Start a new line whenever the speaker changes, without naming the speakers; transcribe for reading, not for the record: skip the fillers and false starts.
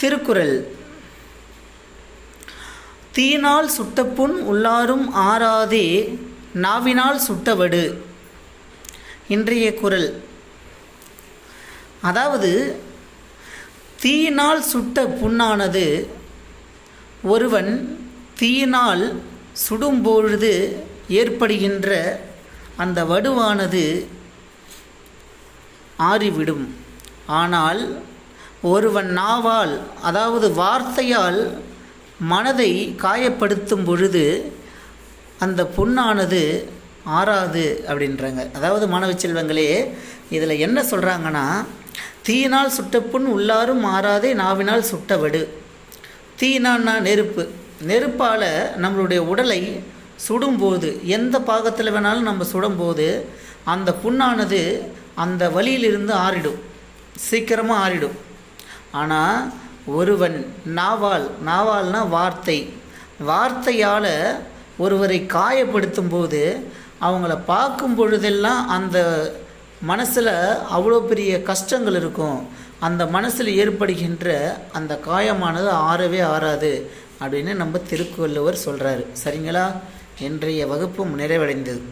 திருக்குறள். தீயினால் சுட்டப்புண் உள்ளாரும் ஆறாதே நாவினால் சுட்டவடு. இன்றைய குறள். அதாவது தீயினால் சுட்ட புண்ணானது ஒருவன் தீயினால் சுடும்பொழுது ஏற்படுகின்ற அந்த வடுவானது ஆறிவிடும். ஆனால் ஒருவன் நாவால், அதாவது வார்த்தையால் மனதை காயப்படுத்தும் பொழுது அந்த புண்ணானது ஆறாது அப்படின்றாங்க. அதாவது மாணவ செல்வங்களே, இதில் என்ன சொல்கிறாங்கன்னா, தீயினால் சுட்ட புண் உள்ளாரும் ஆறாதே நாவினால் சுட்டவடு. தீயினான்னா நெருப்பு. நெருப்பால் நம்மளுடைய உடலை சுடும்போது, எந்த பாகத்தில் வேணாலும் நம்ம சுடும்போது அந்த புண்ணானது அந்த வலியிலிருந்து ஆறிடும், சீக்கிரமாக ஆறிடும். ஆனால் ஒருவன் நாவால்னா வார்த்தை, வார்த்தையால் ஒருவரை காயப்படுத்தும் போது அவங்கள பார்க்கும் பொழுதெல்லாம் அந்த மனசில் அவ்வளோ பெரிய கஷ்டங்கள் இருக்கும். அந்த மனசில் ஏற்படுகின்ற அந்த காயமானது ஆறவே ஆறாது அப்படின்னு நம்ம திருவள்ளுவர் சொல்கிறாரு. சரிங்களா? இன்றைய வகுப்பும் நிறைவடைந்தது.